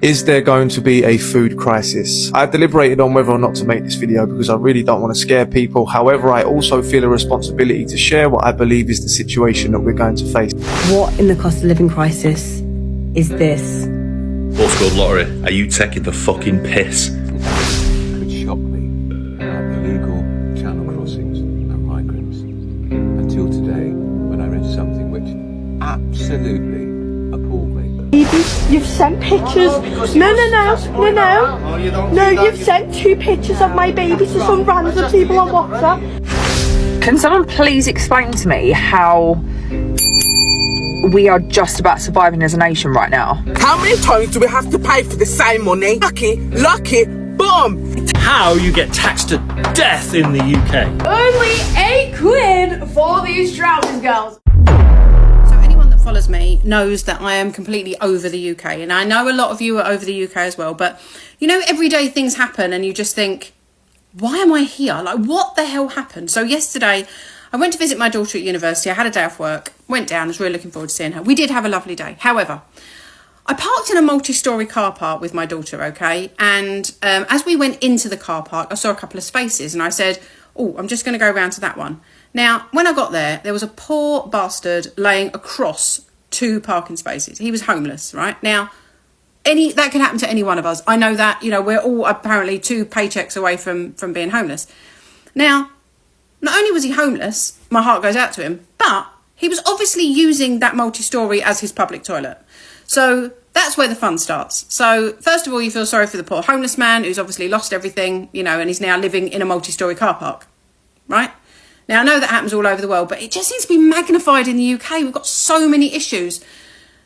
Is there going to be a food crisis? I've deliberated on whether or not to make this video because I really don't want to scare people. However, I also feel a responsibility to share what I believe is the situation that we're going to face. What in the cost of living crisis is this? Postcode lottery, are you taking the fucking piss? Could shock me about illegal channel crossings and migrants until today when I read something which absolutely appalled me. You've sent pictures. No, you've sent 2 pictures of my baby to some random people on WhatsApp. Can someone please explain to me how we are just about surviving as a nation right now? How many times do we have to pay for the same money? Lucky, boom! How you get taxed to death in the UK. Only £8 for these trousers, girls. Follows me knows that I am completely over the UK, and I know a lot of you are over the UK as well, but you know, everyday things happen and you just think, why am I here? Like, what the hell happened? So yesterday I went to visit my daughter at university. I had a day off work, went down, was really looking forward to seeing her. We did have a lovely day. However, I parked in a multi-storey car park with my daughter, okay, and as we went into the car park I saw a couple of spaces and I said, oh, I'm just going to go round to that one. Now, when I got there was a poor bastard laying across 2 parking spaces. He was homeless, right? Now, that can happen to any one of us. I know that, you know, we're all apparently 2 paychecks away from being homeless. Now, not only was he homeless, my heart goes out to him, but he was obviously using that multi-storey as his public toilet. So that's where the fun starts. So first of all, you feel sorry for the poor homeless man who's obviously lost everything, you know, and he's now living in a multi-storey car park, right? Now, I know that happens all over the world, but it just seems to be magnified in the UK. We've got so many issues.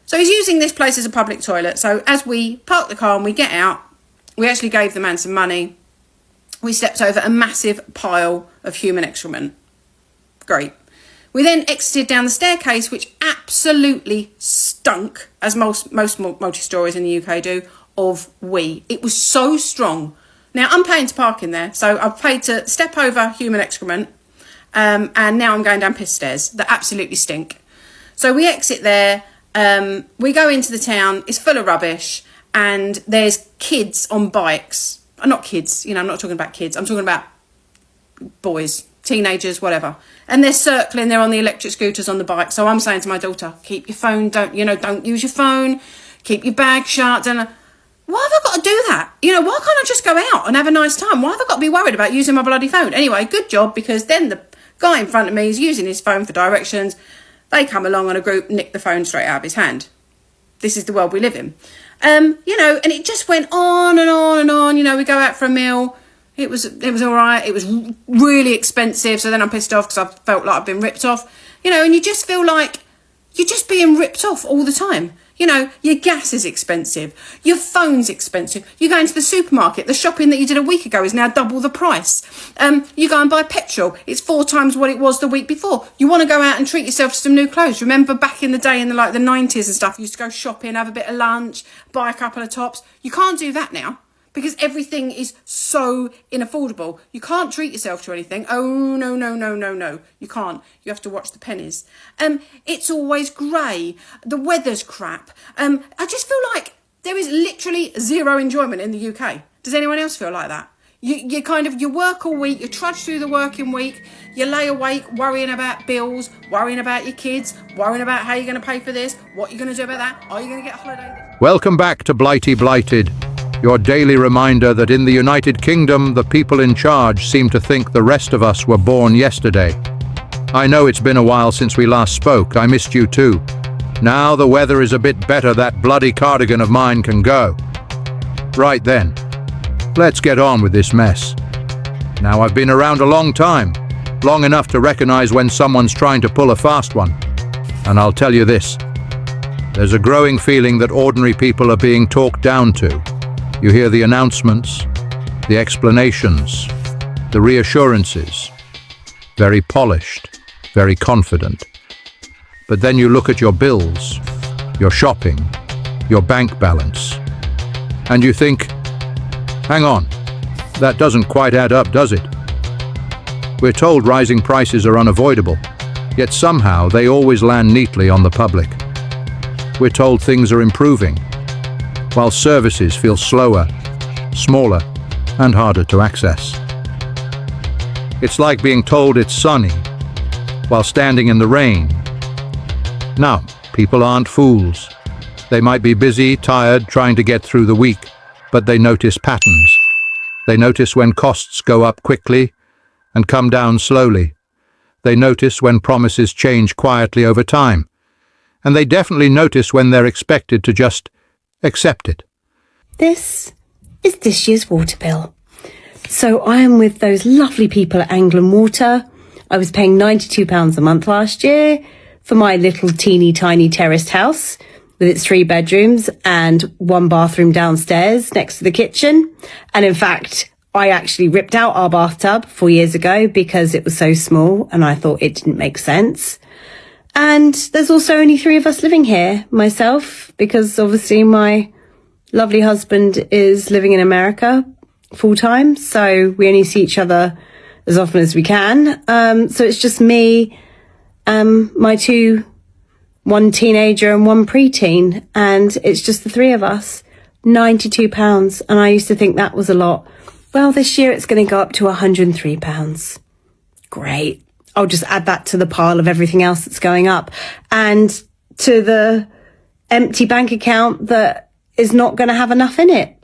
So he's using this place as a public toilet. So as we park the car and we get out, we actually gave the man some money. We stepped over a massive pile of human excrement. Great. We then exited down the staircase, which absolutely stunk, as most multi-stories in the UK do, of wee. It was so strong. Now, I'm paying to park in there, so I've paid to step over human excrement. And now I'm going down piss stairs that absolutely stink. So we exit there, we go into the town, it's full of rubbish, and there's kids on bikes. Not kids, you know, I'm not talking about kids, I'm talking about boys, teenagers, whatever. And they're circling, they're on the electric scooters on the bike. So I'm saying to my daughter, keep your phone, don't use your phone, keep your bag shut. And why have I got to do that? You know, why can't I just go out and have a nice time? Why have I got to be worried about using my bloody phone? Anyway, good job, because then the guy in front of me is using his phone for directions. They come along on a group, nick the phone straight out of his hand. This is the world we live in. You know, and it just went on and on and on. You know, we go out for a meal. It was all right. It was really expensive. So then I'm pissed off because I felt like I've been ripped off. You know, and you just feel like you're just being ripped off all the time. You know, your gas is expensive. Your phone's expensive. You go into the supermarket. The shopping that you did a week ago is now double the price. You go and buy petrol. It's 4 times what it was the week before. You want to go out and treat yourself to some new clothes. Remember back in the day in the 90s and stuff, you used to go shopping, have a bit of lunch, buy a couple of tops. You can't do that now because everything is so inaffordable. You can't treat yourself to anything. Oh, no. You can't. You have to watch the pennies. It's always grey. The weather's crap. I just feel like there is literally zero enjoyment in the UK. Does anyone else feel like that? You work all week, you trudge through the working week, you lay awake worrying about bills, worrying about your kids, worrying about how you're going to pay for this, what you're going to do about that, are you going to get a holiday? Welcome back to Blighty Blighted, your daily reminder that in the United Kingdom, the people in charge seem to think the rest of us were born yesterday. I know it's been a while since we last spoke, I missed you too. Now the weather is a bit better, that bloody cardigan of mine can go. Right then, let's get on with this mess. Now I've been around a long time, long enough to recognize when someone's trying to pull a fast one. And I'll tell you this, there's a growing feeling that ordinary people are being talked down to. You hear the announcements, the explanations, the reassurances, very polished, very confident. But then you look at your bills, your shopping, your bank balance, and you think, hang on, that doesn't quite add up, does it? We're told rising prices are unavoidable, yet somehow they always land neatly on the public. We're told things are improving, while services feel slower, smaller, and harder to access. It's like being told it's sunny while standing in the rain. Now, people aren't fools. They might be busy, tired, trying to get through the week, but they notice patterns. They notice when costs go up quickly and come down slowly. They notice when promises change quietly over time. And they definitely notice when they're expected to just accept it. This is this year's water bill. So I am with those lovely people at Anglian Water. I was paying £92 a month last year for my little teeny tiny terraced house with its 3 bedrooms and 1 bathroom downstairs next to the kitchen. And in fact, I actually ripped out our bathtub 4 years ago because it was so small and I thought it didn't make sense. And there's also only 3 of us living here, myself, because obviously my lovely husband is living in America full time. So we only see each other as often as we can. So it's just me, my 2, 1 teenager and 1 preteen. And it's just the 3 of us, £92. And I used to think that was a lot. Well, this year it's going to go up to £103. Great. I'll just add that to the pile of everything else that's going up and to the empty bank account that is not going to have enough in it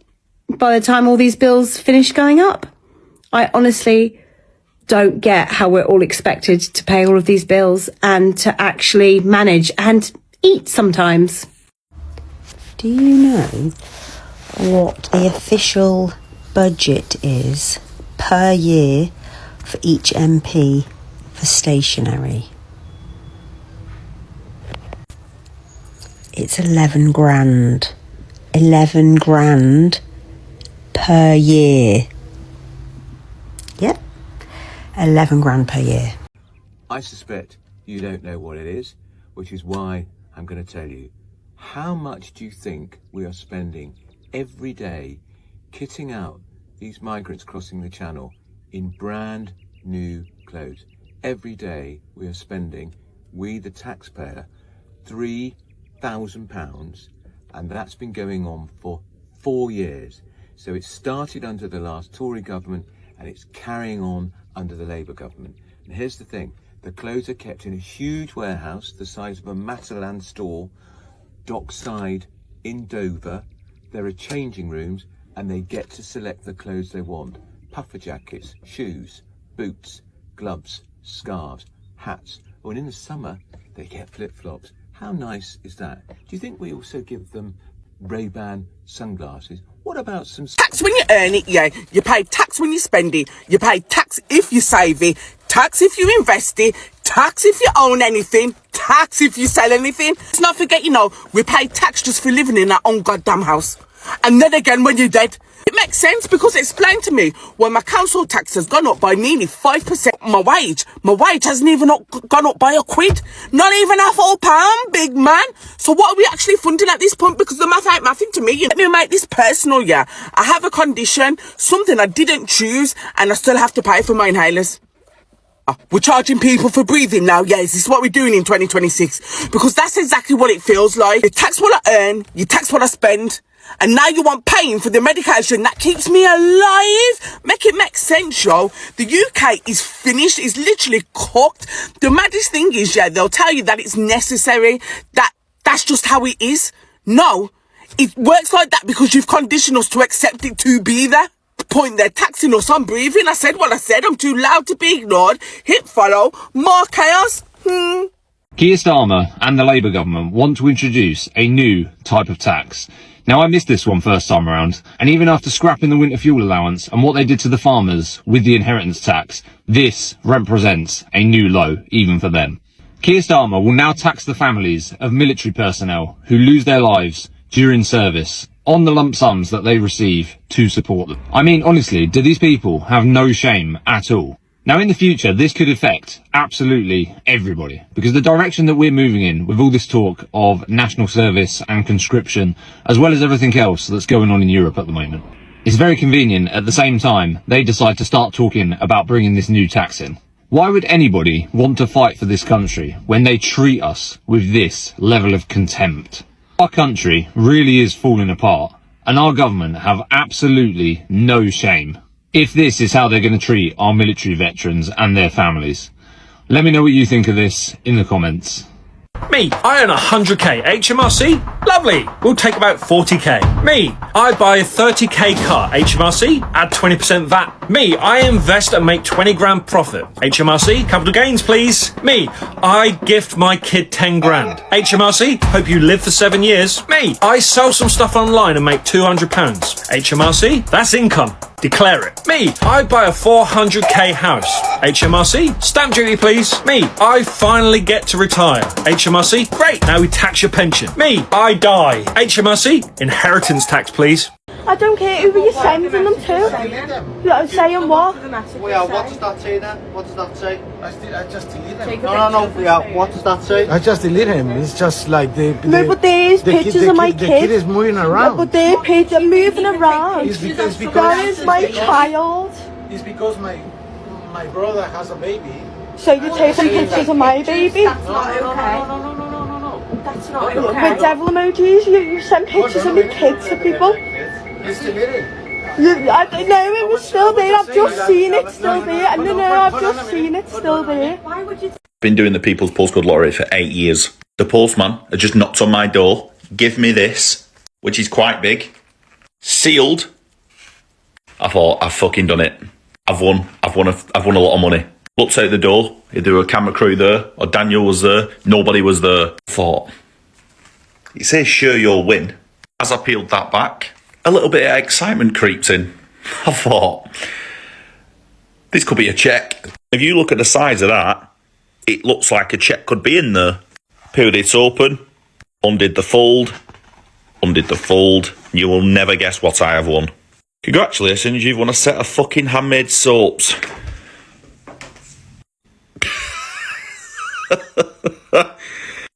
by the time all these bills finish going up. I honestly don't get how we're all expected to pay all of these bills and to actually manage and eat sometimes. Do you know what the official budget is per year for each MP for stationery? It's 11 grand. 11 grand per year. Yep. 11 grand per year. I suspect you don't know what it is, which is why I'm going to tell you. How much do you think we are spending every day kitting out these migrants crossing the channel in brand new clothes? Every day we are spending, we the taxpayer, £3,000, and that's been going on for 4 years. So it started under the last Tory government and it's carrying on under the Labour government. And here's the thing, the clothes are kept in a huge warehouse the size of a Matalan store, dockside in Dover. There are changing rooms and they get to select the clothes they want. Puffer jackets, shoes, boots, gloves, scarves, hats. Oh, and in the summer, they get flip-flops. How nice is that? Do you think we also give them Ray-Ban sunglasses? What about some tax when you earn it? Yeah, you pay tax when you spend it. You pay tax if you save it. Tax if you invest it. Tax if you own anything. Tax if you sell anything. Let's not forget, we pay tax just for living in our own goddamn house. And then again, when you're dead, it makes sense because explain to me, when my council tax has gone up by nearly 5%, my wage hasn't even gone up by a quid. Not even a full pound, big man. So what are we actually funding at this point? Because the math ain't mathing to me. Let me make this personal, yeah. I have a condition, something I didn't choose, and I still have to pay for my inhalers. We're charging people for breathing now, yeah, is this what we're doing in 2026? Because that's exactly what it feels like. You tax what I earn, you tax what I spend, and now you want paying for the medication that keeps me alive? Make it make sense, yo. The UK is finished, it's literally cooked. The maddest thing is, yeah, they'll tell you that it's necessary, that's just how it is. No, it works like that because you've conditioned us to accept it to be there. Point, they're taxing us on breathing. I said what I said, I'm too loud to be ignored. Hit follow, more chaos. Keir Starmer and the Labour government want to introduce a new type of tax. Now, I missed this one first time around, and even after scrapping the winter fuel allowance and what they did to the farmers with the inheritance tax, this represents a new low, even for them. Keir Starmer will now tax the families of military personnel who lose their lives during service on the lump sums that they receive to support them. I mean, honestly, do these people have no shame at all? Now, in the future, this could affect absolutely everybody, because the direction that we're moving in with all this talk of national service and conscription, as well as everything else that's going on in Europe at the moment, it's very convenient at the same time they decide to start talking about bringing this new tax in. Why would anybody want to fight for this country when they treat us with this level of contempt? Our country really is falling apart, and our government have absolutely no shame. If this is how they're going to treat our military veterans and their families. Let me know what you think of this in the comments. Me, I own 100k HMRC. Lovely. We'll take about 40k. Me, I buy a 30k car HMRC. Add 20% VAT. Me, I invest and make 20 grand profit. HMRC, capital gains, please. Me, I gift my kid 10 grand. HMRC, hope you live for 7 years. Me, I sell some stuff online and make £200. HMRC, that's income. Declare it. Me, I buy a 400k house. HMRC, stamp duty please. Me, I finally get to retire. HMRC, great, now we tax your pension. Me, I die. HMRC, inheritance tax please. I don't care who you're sending them to. You're saying what? Well, what does that say then? What does that say? I just delete him. No, yeah, what does that say? I just delete him. It's just like no, but there's pictures of my kid. The kid is moving around. Yeah, but they're pictures moving around. It's because that is my child. It's because my brother has a baby. So you're taking pictures of my baby? That's not okay. No. That's not okay. With devil emojis, you send pictures of my kids to people. It's deleted. I don't know, it was still there. I've just seen it still there. No, I've just seen it still there. Why would you? Been doing the People's Postcode Lottery for 8 years. The postman had just knocked on my door. Give me this, which is quite big. Sealed. I thought, I've fucking done it. I've won a lot of money. Looked out the door. Either a camera crew there or Daniel was there. Nobody was there. Thought, it says sure you'll win. As I peeled that back, a little bit of excitement creeps in. I thought, this could be a cheque. If you look at the size of that, it looks like a cheque could be in there. Peeled it open, undid the fold. You will never guess what I have won. Congratulations, you've won a set of fucking handmade soaps.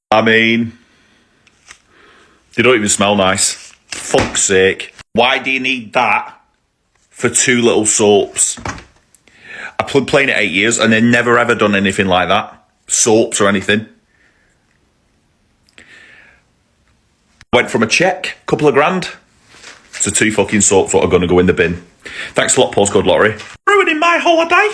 I mean, they don't even smell nice. Fuck's sake. Why do you need that for 2 little soaps? I've been playing it 8 years and they've never ever done anything like that. Soaps or anything. Went from a cheque, couple of grand, to 2 fucking soaps that are going to go in the bin. Thanks a lot, Postcode Lottery. Ruining my holiday.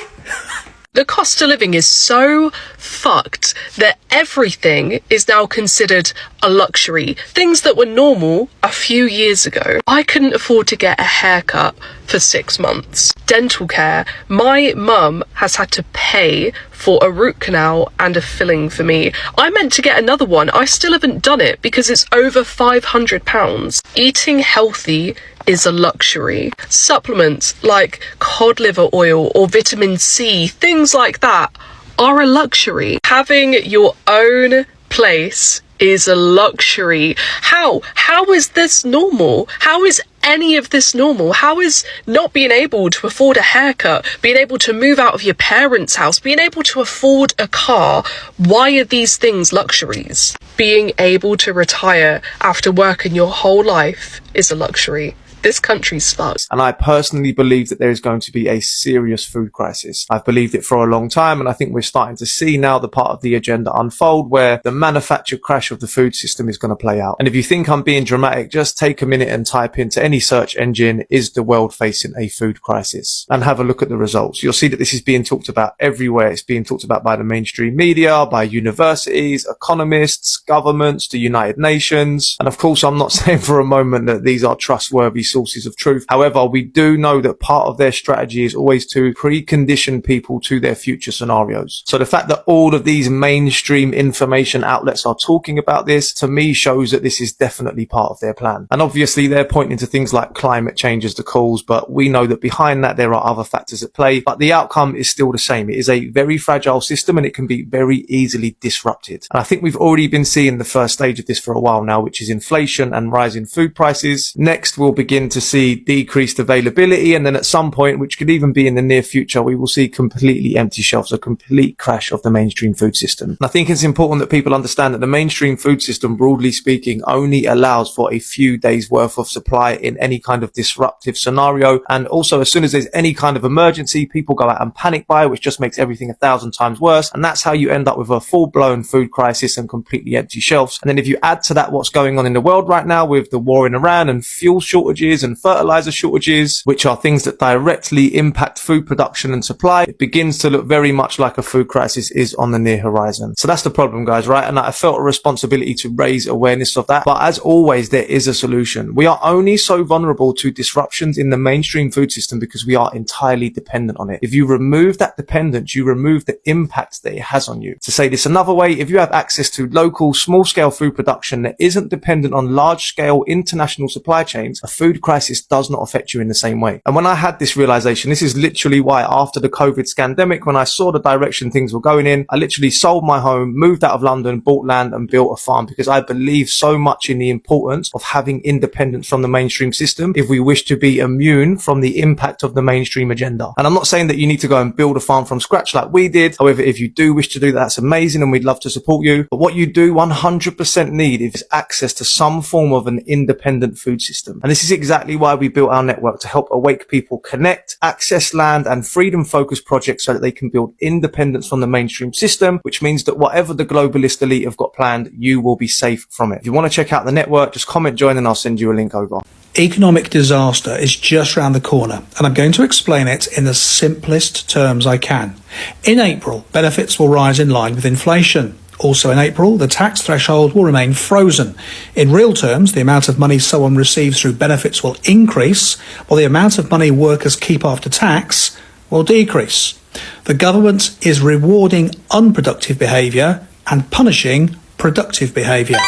The cost of living is so fucked that everything is now considered a luxury. Things that were normal a few years ago. I couldn't afford to get a haircut for 6 months. Dental care. My mum has had to pay for a root canal and a filling for me. I meant to get another one. I still haven't done it because it's over £500. Eating healthy is a luxury. Supplements like cod liver oil or vitamin C, things like that, are a luxury. Having your own place is a luxury. How is this normal? How is any of this normal? How is not being able to afford a haircut, being able to move out of your parents' house, being able to afford a car, why are these things luxuries? Being able to retire after working your whole life is a luxury. This country's fucked. And I personally believe that there is going to be a serious food crisis. I've believed it for a long time, and I think we're starting to see now the part of the agenda unfold where the manufactured crash of the food system is going to play out. And if you think I'm being dramatic, just take a minute and type into any search engine, is the world facing a food crisis? And have a look at the results. You'll see that this is being talked about everywhere. It's being talked about by the mainstream media, by universities, economists, governments, the United Nations. And of course, I'm not saying for a moment that these are trustworthy sources of truth. However, we do know that part of their strategy is always to precondition people to their future scenarios. So the fact that all of these mainstream information outlets are talking about this, to me, shows that this is definitely part of their plan. And obviously they're pointing to things like climate change as the cause, but we know that behind that there are other factors at play, but the outcome is still the same. It is a very fragile system and it can be very easily disrupted. And I think we've already been seeing the first stage of this for a while now, which is inflation and rising food prices. Next, we'll begin to see decreased availability, and then at some point, which could even be in the near future, we will see completely empty shelves, a complete crash of the mainstream food system. And I think it's important that people understand that the mainstream food system, broadly speaking, only allows for a few days worth of supply in any kind of disruptive scenario. And also, as soon as there's any kind of emergency, people go out and panic buy, which just makes everything 1,000 times worse. And that's how you end up with a full-blown food crisis and completely empty shelves. And then if you add to that what's going on in the world right now with the war in Iran and fuel shortages shortages and fertilizer shortages, which are things that directly impact food production and supply, it begins to look very much like a food crisis is on the near horizon. So that's the problem, guys, right? And I felt a responsibility to raise awareness of that. But as always, there is a solution. We are only so vulnerable to disruptions in the mainstream food system because we are entirely dependent on it. If you remove that dependence, you remove the impact that it has on you. To say this another way, if you have access to local, small-scale food production that isn't dependent on large-scale international supply chains, a food crisis does not affect you in the same way. And when I had this realization, this is literally why after the COVID scandemic, when I saw the direction things were going in, I literally sold my home, moved out of London, bought land and built a farm because I believe so much in the importance of having independence from the mainstream system if we wish to be immune from the impact of the mainstream agenda. And I'm not saying that you need to go and build a farm from scratch like we did. However, if you do wish to do that, that's amazing and we'd love to support you. But what you do 100% need is access to some form of an independent food system. And this is exactly why we built our network, to help awake people connect, access land and freedom-focused projects so that they can build independence from the mainstream system, which means that whatever the globalist elite have got planned, you will be safe from it. If you want to check out the network, just comment join and I'll send you a link over. Economic disaster is just round the corner, and I'm going to explain it in the simplest terms I can. In April, benefits will rise in line with inflation. Also in April, the tax threshold will remain frozen. In real terms, the amount of money someone receives through benefits will increase, while the amount of money workers keep after tax will decrease. The government is rewarding unproductive behaviour and punishing productive behaviour.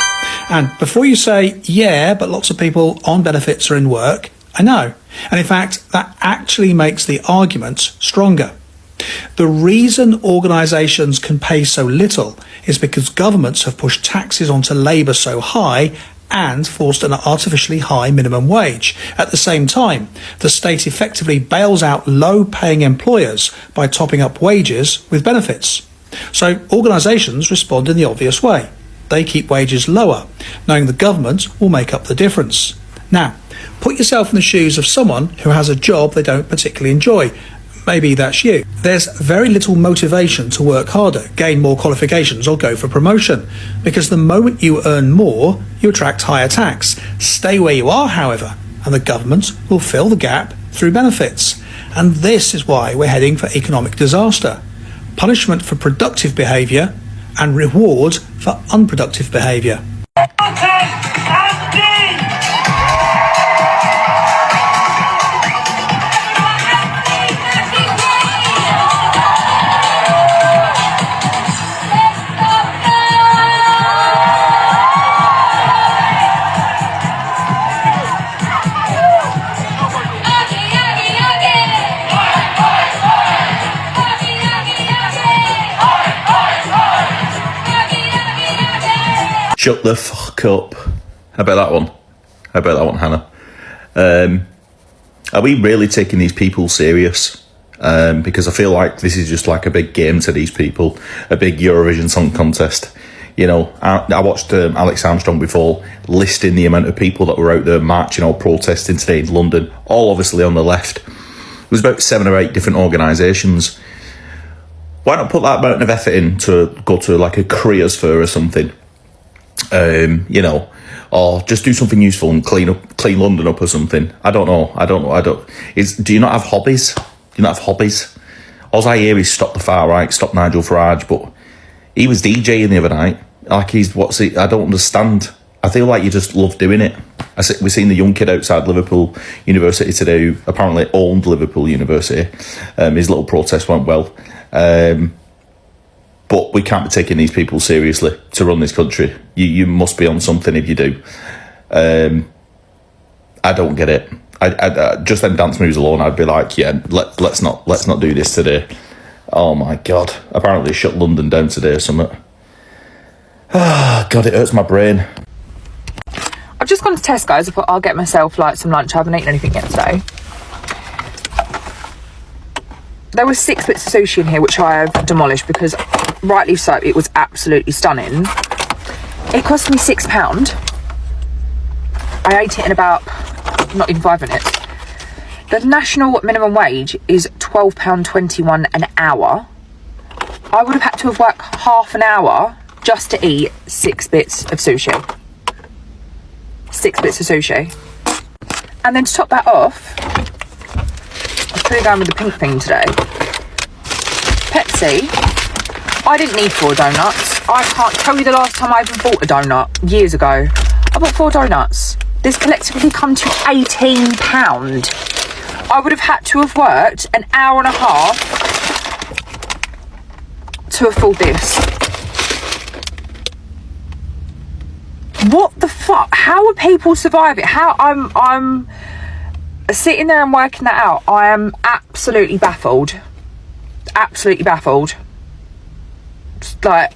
And before you say, yeah, but lots of people on benefits are in work, I know. And in fact, that actually makes the argument stronger. The reason organisations can pay so little is because governments have pushed taxes onto labour so high and forced an artificially high minimum wage. At the same time, the state effectively bails out low-paying employers by topping up wages with benefits. So organisations respond in the obvious way. They keep wages lower, knowing the government will make up the difference. Now, put yourself in the shoes of someone who has a job they don't particularly enjoy. Maybe that's you. There's very little motivation to work harder, gain more qualifications or go for promotion, because the moment you earn more, you attract higher tax. Stay where you are, however, and the government will fill the gap through benefits. And this is why we're heading for economic disaster. Punishment for productive behaviour and reward for unproductive behaviour. Shut the fuck up. How about that one? How about that one, Hannah? Are we really taking these people serious? Because I feel like this is just like a big game to these people, a big Eurovision Song Contest. You know, I watched Alex Armstrong before listing the amount of people that were out there marching or protesting today in London, all obviously on the left. It was about 7 or 8 different organisations. Why not put that amount of effort in to go to like a careers fair or something? You know, or just do something useful and clean London up or something. I don't know. Do you not have hobbies? Do you not have hobbies? All I hear is stop the far right, stop Nigel Farage, but he was DJing the other night. Like I don't understand. I feel like you just love doing it. We've seen the young kid outside Liverpool University today who apparently owned Liverpool University. His little protest went well. But we can't be taking these people seriously to run this country. You must be on something if you do. I don't get it. I just them dance moves alone, I'd be like, yeah, let's not do this today. Oh my God! Apparently, shut London down today or something. Ah, God, it hurts my brain. I've just gone to Tesco's. I thought I'll get myself like some lunch. I haven't eaten anything yet today. There were 6 bits of sushi in here, which I have demolished because, rightly so, it was absolutely stunning. It cost me £6. I ate it in about not even 5 minutes. The national minimum wage is £12.21 an hour. I would have had to have worked half an hour just to eat 6 bits of sushi. 6 bits of sushi. And then to top that off, I'm probably going with the pink thing today. Pepsi. I didn't need 4 donuts. I can't tell you the last time I even bought a donut. Years ago. I bought 4 donuts. This collectively come to £18. I would have had to have worked an hour and a half to afford this. What the fuck? How are people surviving? How I'm sitting there and working that out. I am absolutely baffled. Absolutely baffled. Just like,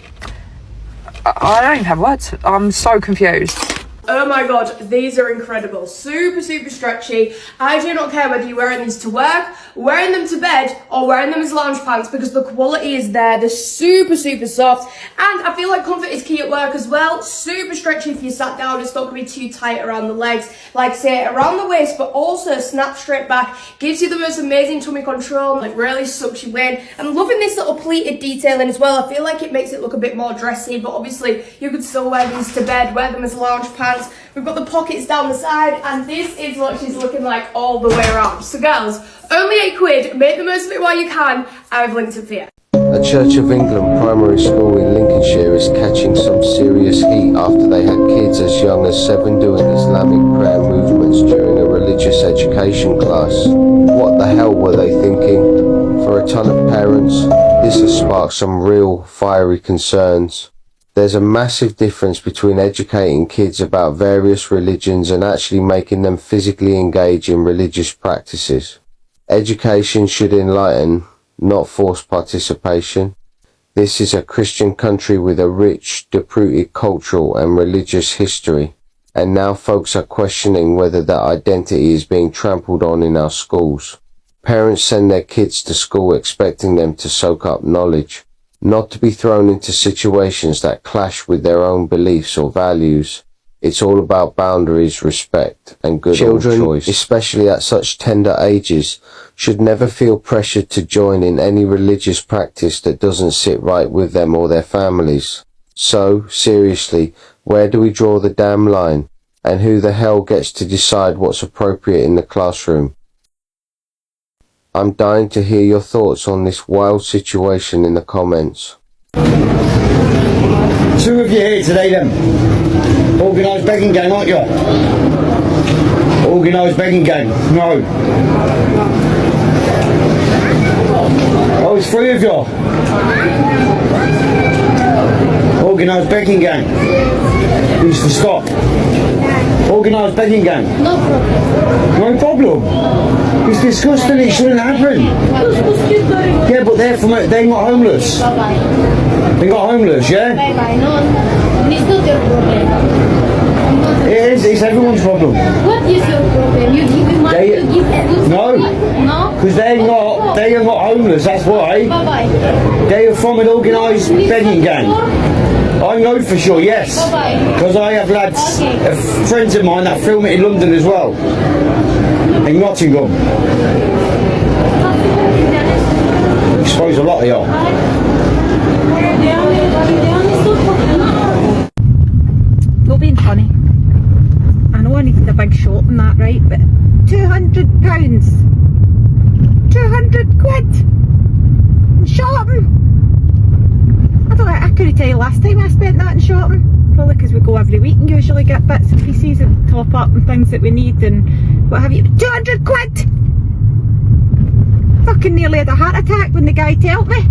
I don't even have words. I'm so confused. Oh my god, these are incredible. Super, super stretchy. I do not care whether you're wearing these to work, wearing them to bed, or wearing them as lounge pants because the quality is there. They're super, super soft. And I feel like comfort is key at work as well. Super stretchy if you sat down. It's not going to be too tight around the legs. Like say around the waist, but also snap straight back. Gives you the most amazing tummy control. Like really sucks you in. I'm loving this little pleated detailing as well. I feel like it makes it look a bit more dressy, but obviously you could still wear these to bed, wear them as lounge pants. We've got the pockets down the side, and this is what she's looking like all the way around. So girls, only £8, make the most of it while you can. I've linked it for you. A Church of England primary school in Lincolnshire is catching some serious heat after they had kids as young as 7 doing Islamic prayer movements during a religious education class. What the hell were they thinking? For a ton of parents, this has sparked some real fiery concerns. There's a massive difference between educating kids about various religions and actually making them physically engage in religious practices. Education should enlighten, not force participation. This is a Christian country with a rich, deep-rooted cultural and religious history, and now folks are questioning whether that identity is being trampled on in our schools. Parents send their kids to school expecting them to soak up knowledge, not to be thrown into situations that clash with their own beliefs or values. It's all about boundaries, respect, and good choice. Children, especially at such tender ages, should never feel pressured to join in any religious practice that doesn't sit right with them or their families. So, seriously, where do we draw the damn line? And who the hell gets to decide what's appropriate in the classroom? I'm dying to hear your thoughts on this wild situation in the comments. 2 of you here today then. Organised begging game, aren't you? Organised begging game? No. Oh, it's 3 of you. Organised begging game. Needs to stop. Organised begging game. No problem. No problem. It's disgusting, it shouldn't happen. Yeah, but they're not homeless. They got homeless, yeah? It's not your problem. It is, it's everyone's problem. What is your problem? You give me money to give everyone? No. No? Because they are not homeless, that's why. Bye-bye. They are from an organised begging gang. I know for sure, yes. Because I have lads, friends of mine that film it in London as well. In Nottingham. I suppose a lot of y'all. Not being funny. I know I needed a big shot on that, right? But £200. 200 quid! In shopping! I don't know, I couldn't tell you last time I spent that in shopping. Probably because we go every week and usually get bits and pieces and top up and things that we need and what have you. 200 quid! Fucking nearly had a heart attack when the guy told me.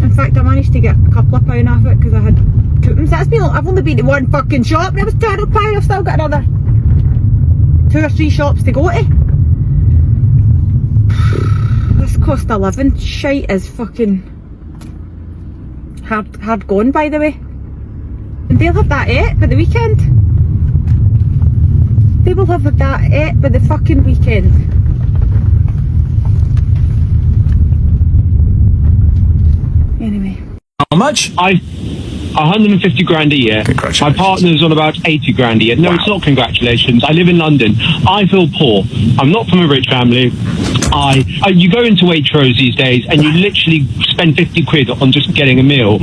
In fact, I managed to get a couple of pound off it because I had coupons. That's been, I've only been to one fucking shop and it was £200. I've still got another 2 or 3 shops to go to. This cost of living shite is fucking hard going, by the way. And they'll have that by the weekend. They will have that by the fucking weekend. Anyway. How much? 150 grand a year. My partner's on about 80 grand a year. No, It's not congratulations. I live in London. I feel poor. I'm not from a rich family. You go into Waitrose these days and you literally spend 50 quid on just getting a meal.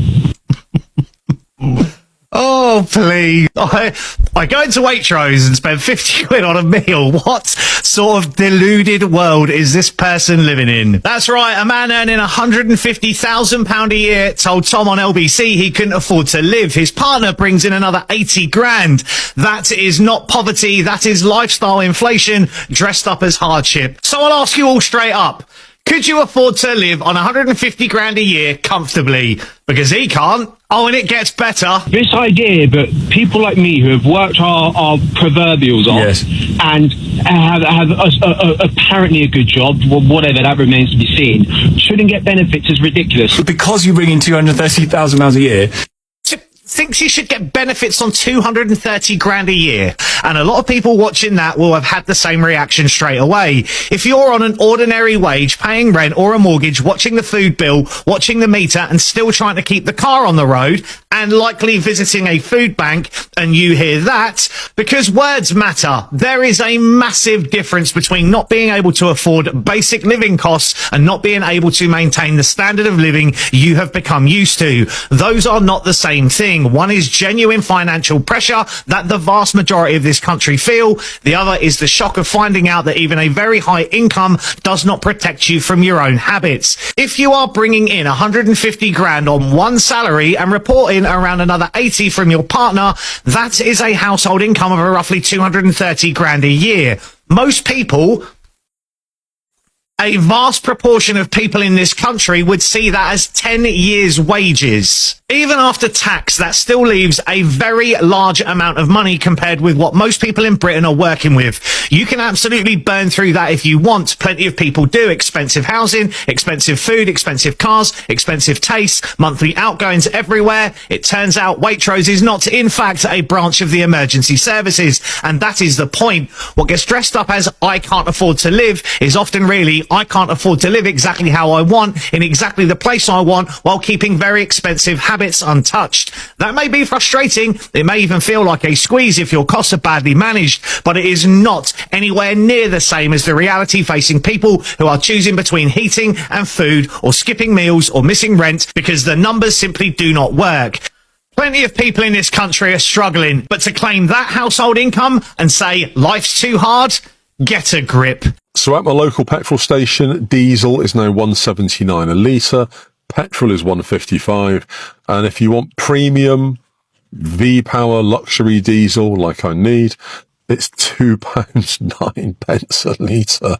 Oh, please. I go into Waitrose and spend 50 quid on a meal. What sort of deluded world is this person living in? That's right, a man earning £150,000 a year told Tom on LBC he couldn't afford to live. His partner brings in another 80 grand. That is not poverty, that is lifestyle inflation dressed up as hardship. So I'll ask you all straight up. Could you afford to live on 150 grand a year comfortably? Because he can't. Oh, and it gets better. This idea that people like me who have worked our proverbials off and have apparently a good job, whatever that remains to be seen, shouldn't get benefits is ridiculous. Because you bring in £230,000 a year. Thinks he should get benefits on 230 grand a year. And a lot of people watching that will have had the same reaction straight away. If you're on an ordinary wage, paying rent or a mortgage, watching the food bill, watching the meter and still trying to keep the car on the road and likely visiting a food bank and you hear that, because words matter. There is a massive difference between not being able to afford basic living costs and not being able to maintain the standard of living you have become used to. Those are not the same thing. One is genuine financial pressure that the vast majority of this country feel. The other is the shock of finding out that even a very high income does not protect you from your own habits. If you are bringing in 150 grand on one salary and reporting around another 80 from your partner, that is a household income of roughly 230 grand a year. Most people, a vast proportion of people in this country would see that as 10 years' wages. Even after tax, that still leaves a very large amount of money compared with what most people in Britain are working with. You can absolutely burn through that if you want. Plenty of people do. Expensive housing, expensive food, expensive cars, expensive tastes, monthly outgoings everywhere. It turns out Waitrose is not, in fact, a branch of the emergency services. And that is the point. What gets dressed up as I can't afford to live is often really I can't afford to live exactly how I want, in exactly the place I want, while keeping very expensive habits untouched. That may be frustrating. It may even feel like a squeeze if your costs are badly managed, but it is not anywhere near the same as the reality facing people who are choosing between heating and food, or skipping meals, or missing rent, because the numbers simply do not work. Plenty of people in this country are struggling, but to claim that household income and say life's too hard, get a grip. So at my local petrol station, diesel is now £1.79 a litre, petrol is £1.55, and if you want premium V-Power luxury diesel like I need, it's £2.09 a litre.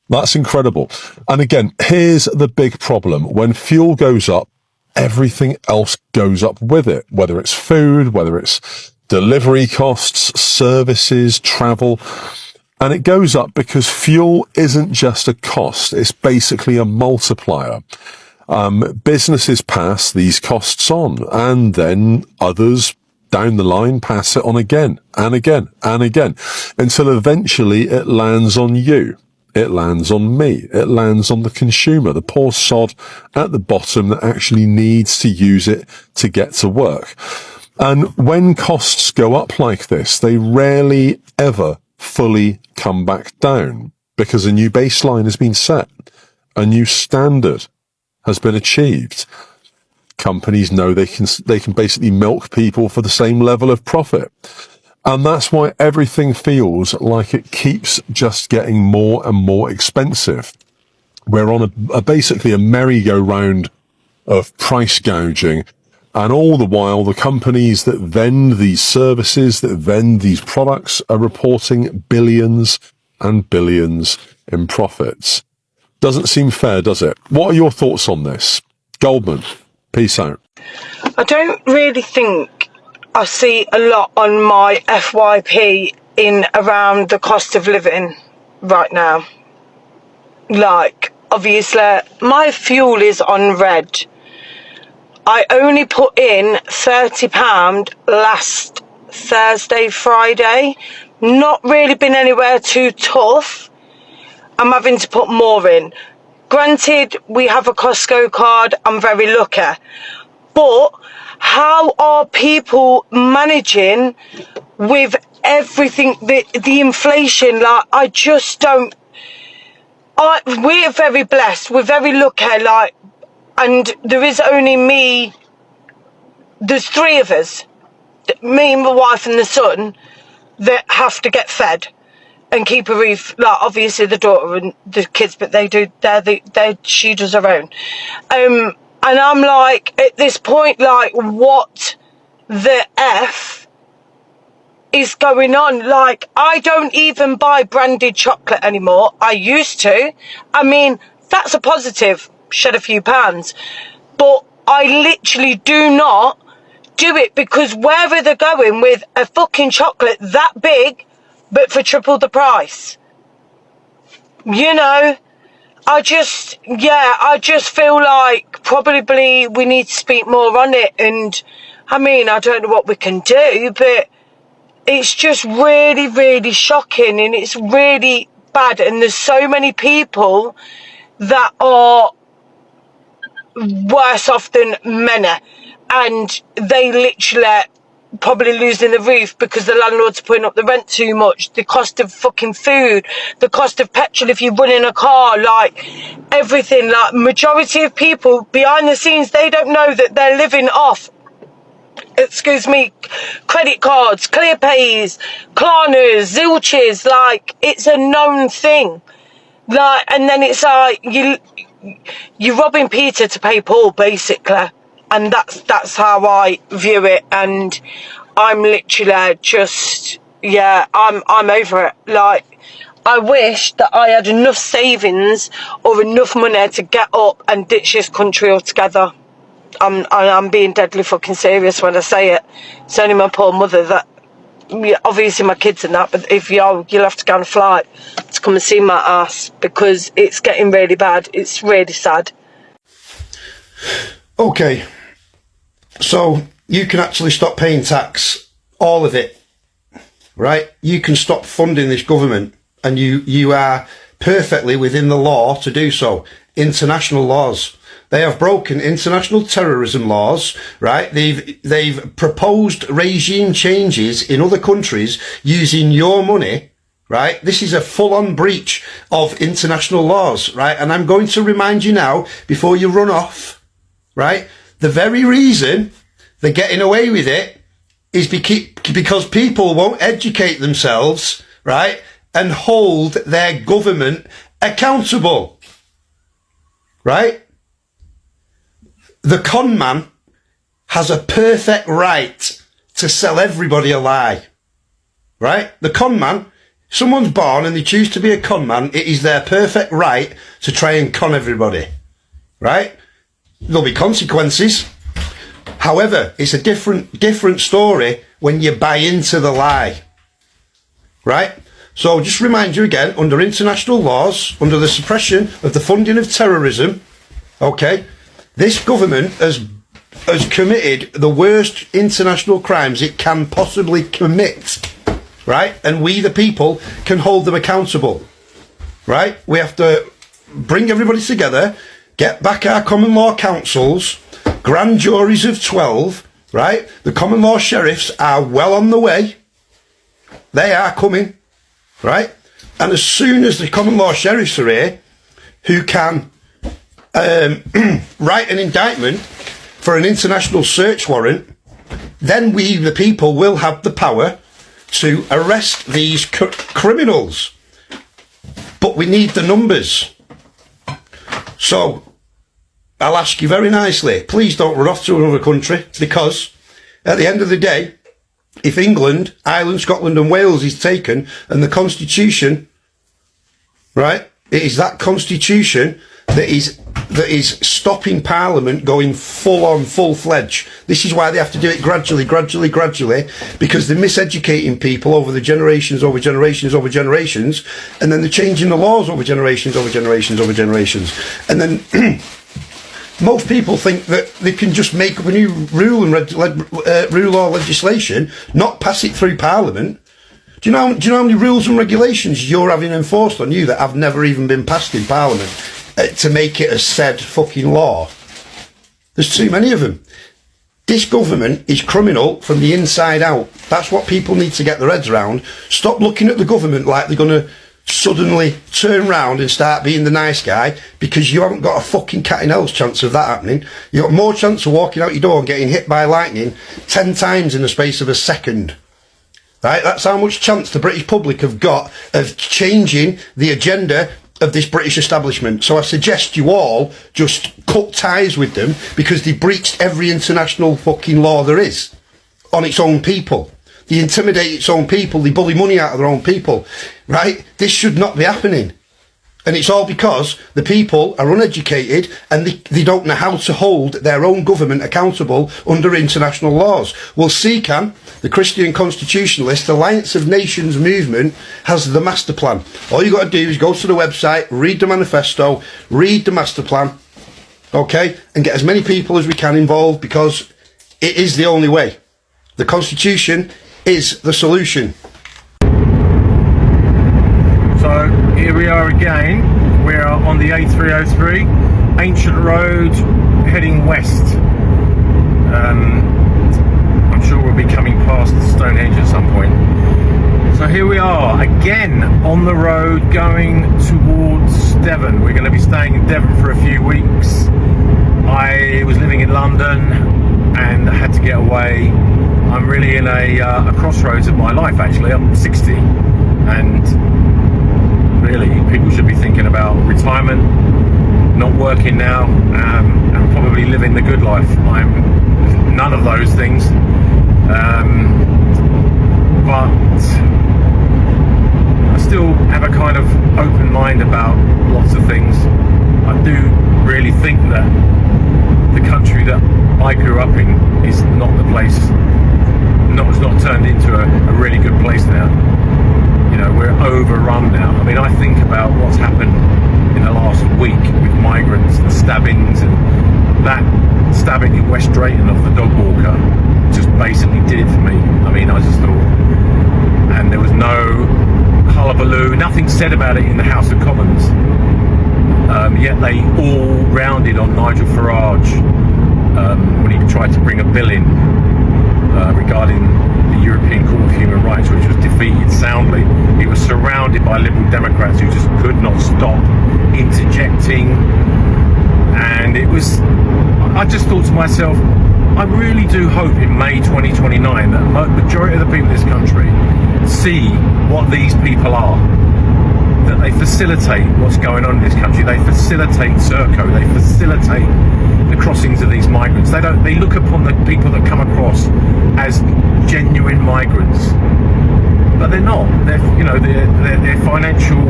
That's incredible. And again, here's the big problem. When fuel goes up, everything else goes up with it, whether it's food, whether it's delivery costs, services, travel. And it goes up because fuel isn't just a cost, it's basically a multiplier. Businesses pass these costs on, and then others down the line pass it on again and again and again, until eventually it lands on you. It lands on me. It lands on the consumer, the poor sod at the bottom that actually needs to use it to get to work. And when costs go up like this, they rarely ever fully come back down, because a new baseline has been set, a new standard has been achieved. Companies know they can basically milk people for the same level of profit, and that's why everything feels like it keeps just getting more and more expensive. We're on basically a merry-go-round of price gouging. And all the while, the companies that vend these services, that vend these products, are reporting billions and billions in profits. Doesn't seem fair, does it? What are your thoughts on this? Goldman, peace out. I don't really think I see a lot on my FYP in around the cost of living right now. Like, obviously, my fuel is on red. I only put in £30 last Thursday, Friday. Not really been anywhere too tough. I'm having to put more in. Granted, we have a Costco card. I'm very lucky. But how are people managing with everything, the inflation? Like, I just don't. We're very blessed. We're very lucky. And there is only me. There's three of us. me, my wife and the son that have to get fed and keep a roof, like obviously the daughter and the kids, but she does her own. And I'm like, at this point, like, what the F is going on? Like, I don't even buy branded chocolate anymore. I used to. I mean, that's a positive, shed a few pounds. But I literally do not do it, because where are they going with a fucking chocolate that big but for triple the price? You know, I just feel like probably we need to speak more on it. And I mean, I don't know what we can do, but it's just really, really shocking, and it's really bad. And there's so many people that are worse off than many, and they literally probably losing the roof because the landlord's putting up the rent too much, the cost of fucking food, the cost of petrol if you're running a car, like everything. Like, majority of people behind the scenes, they don't know that they're living off, excuse me, credit cards, ClearPays, Klarnas, Zilches. Like, it's a known thing. Like, and then it's like you're robbing Peter to pay Paul, basically. And that's how I view it. And I'm literally just, I'm over it. Like, I wish that I had enough savings or enough money to get up and ditch this country altogether. I'm being deadly fucking serious when I say it. It's only my poor mother that, obviously my kids and that, but if you'll have to go on a flight to come and see my ass, because it's getting really bad. It's really sad. Okay, so you can actually stop paying tax, all of it, right? You can stop funding this government, and you are perfectly within the law to do so. International laws. They have broken international terrorism laws, right? They've proposed regime changes in other countries using your money, right? This is a full-on breach of international laws, right? And I'm going to remind you now, before you run off, right? The very reason they're getting away with it is because people won't educate themselves, right? And hold their government accountable, right? The con man has a perfect right to sell everybody a lie, right? The con man, someone's born and they choose to be a con man, it is their perfect right to try and con everybody, right? There'll be consequences. However, it's a different story when you buy into the lie, right? So just remind you again, under international laws, under the suppression of the funding of terrorism, okay, this government has committed the worst international crimes it can possibly commit, right? And we, the people, can hold them accountable, right? We have to bring everybody together, get back our common law councils, grand juries of 12, right? The common law sheriffs are well on the way. They are coming, right? And as soon as the common law sheriffs are here, who can write an indictment for an international search warrant, then we, the people, will have the power to arrest these criminals. But we need the numbers. So I'll ask you very nicely, please don't run off to another country, because at the end of the day, if England, Ireland, Scotland and Wales is taken, and the Constitution, right, it is that Constitution that is stopping Parliament going full-fledged. This is why they have to do it gradually, because they're miseducating people over the generations, and then they're changing the laws over generations. And then most people think that they can just make up a new rule and rule or legislation, not pass it through Parliament. Do you know how many rules and regulations you're having enforced on you that have never even been passed in Parliament to make it a said fucking law? There's too many of them. This government is criminal from the inside out. That's what people need to get their heads around. Stop looking at the government like they're going to suddenly turn round and start being the nice guy because you haven't got a fucking cat in hell's chance of that happening. You've got more chance of walking out your door and getting hit by lightning 10 times in the space of a second. Right? That's how much chance the British public have got of changing the agenda of this British establishment. So I suggest you all just cut ties with them because they breached every international fucking law there is on its own people. They intimidate its own people. They bully money out of their own people. Right? This should not be happening. And it's all because the people are uneducated and they don't know how to hold their own government accountable under international laws. Well, CCAN, the Christian Constitutionalist Alliance of Nations movement, has the master plan. All you got to do is go to the website, read the manifesto, read the master plan, okay, and get as many people as we can involved because it is the only way. The Constitution is the solution. So here we are again. We are on the A303, ancient road, heading west. I'm sure we'll be coming past Stonehenge at some point. So here we are again on the road going towards Devon. We're going to be staying in Devon for a few weeks. I was living in London and I had to get away. I'm really in a crossroads of my life actually. I'm 60 and really people should be thinking about retirement, not working now, and probably living the good life. I'm none of those things, but I still have a kind of open mind about lots of things. I do really think that the country that I grew up in is not the place, it's not turned into a really good place now. You know, we're overrun now. I mean, I think about what's happened in the last week with migrants, the stabbings, and that stabbing in West Drayton of the dog walker just basically did it for me. I mean, I just thought, and there was no hullabaloo, nothing said about it in the House of Commons, yet they all rounded on Nigel Farage when he tried to bring a bill in regarding the European Court of Human Rights, which was defeated soundly. He was surrounded by Liberal Democrats who just could not stop interjecting, and it was, I just thought to myself, I really do hope in May 2029 that the majority of the people in this country see what these people are, that they facilitate what's going on in this country, they facilitate Serco, they facilitate the crossings of these migrants. They look upon the people that come across as genuine migrants, but they're not. They're financial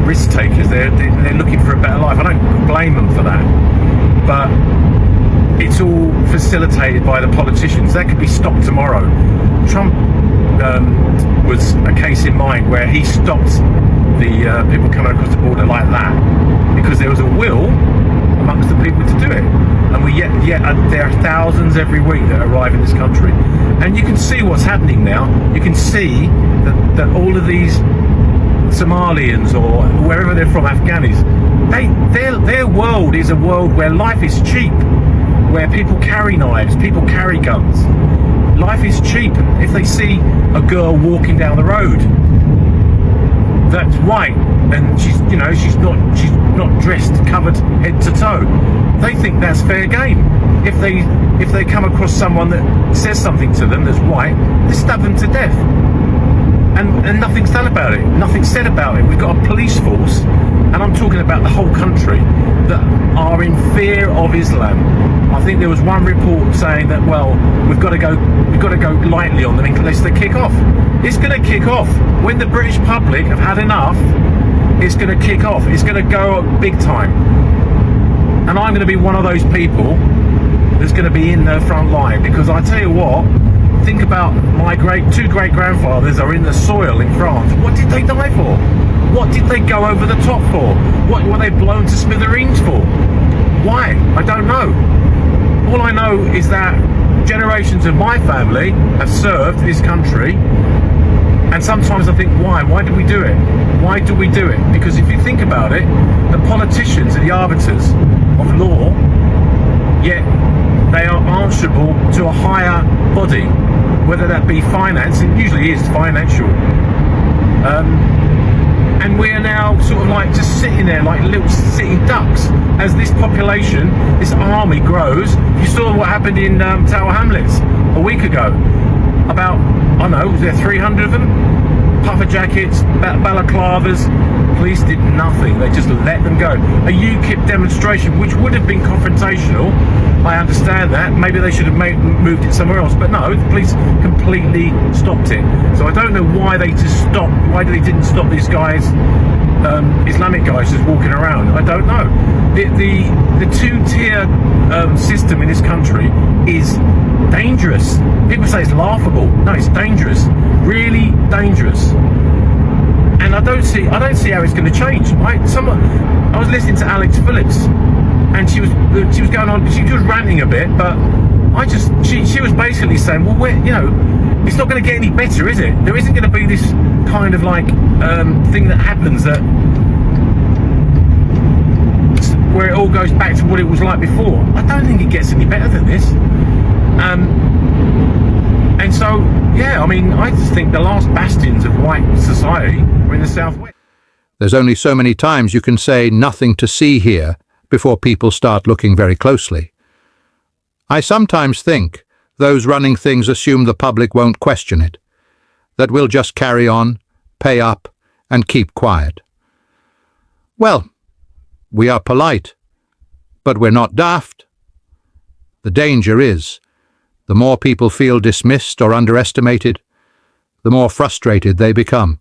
risk takers. They're looking for a better life. I don't blame them for that, but it's all facilitated by the politicians. That could be stopped tomorrow. Trump was a case in mind where he stopped the people coming across the border like that because there was a will amongst the people to do it, and there are thousands every week that arrive in this country, and you can see what's happening now. You can see that all of these Somalians or wherever they're from, Afghanis, their world is a world where life is cheap, where people carry knives, people carry guns. Life is cheap. If they see a girl walking down the road that's white and she's not dressed, covered head to toe, they think that's fair game. If they come across someone that says something to them that's white, they stab them to death. And nothing's done about it. Nothing's said about it. We've got a police force, and I'm talking about the whole country, that are in fear of Islam. I think there was one report saying that, well, we've got to go lightly on them unless they kick off. It's going to kick off when the British public have had enough. It's going to kick off. It's going to go up big time, and I'm going to be one of those people that's going to be in the front line, because I tell you what. Think about my two great-grandfathers are in the soil in France. What did they die for? What did they go over the top for? What were they blown to smithereens for? Why? I don't know. All I know is that generations of my family have served this country, and sometimes I think, why? Why do we do it? Why do we do it? Because if you think about it, the politicians are the arbiters of law, yet they are answerable to a higher body, whether that be finance, it usually is financial, and we are now sort of like just sitting there like little sitting ducks as this population, this army grows. You saw what happened in Tower Hamlets a week ago. About, I don't know, was there 300 of them? Puffer jackets, balaclavas. Police did nothing. They just let them go. A UKIP demonstration, which would have been confrontational, I understand that. Maybe they should have moved it somewhere else. But no, the police completely stopped it. So I don't know why they just stopped. Why they didn't stop these guys, Islamic guys, just walking around. I don't know. The two-tier system in this country is dangerous. People say it's laughable. No, it's dangerous. Really dangerous. And I don't see how it's going to change. I was listening to Alex Phillips, and she was going on. She was ranting a bit, but she was basically saying, well, it's not going to get any better, is it? There isn't going to be this kind of like thing that happens that where it all goes back to what it was like before. I don't think it gets any better than this. And so, yeah, I mean, I just think the last bastions of white society were in the Southwest. There's only so many times you can say nothing to see here before people start looking very closely. I sometimes think those running things assume the public won't question it, that we'll just carry on, pay up, and keep quiet. Well, we are polite, but we're not daft. The danger is, the more people feel dismissed or underestimated, the more frustrated they become.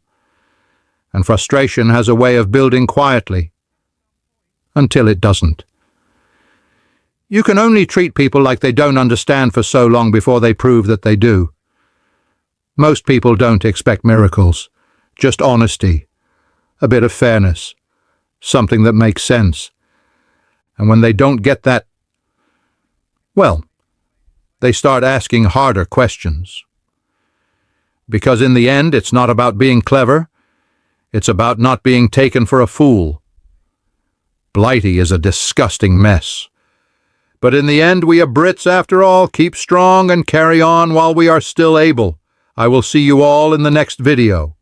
And frustration has a way of building quietly, until it doesn't. You can only treat people like they don't understand for so long before they prove that they do. Most people don't expect miracles, just honesty, a bit of fairness, something that makes sense. And when they don't get that, well, they start asking harder questions. Because in the end, it's not about being clever, it's about not being taken for a fool. Blighty is a disgusting mess. But in the end, we are Brits after all. Keep strong and carry on while we are still able. I will see you all in the next video.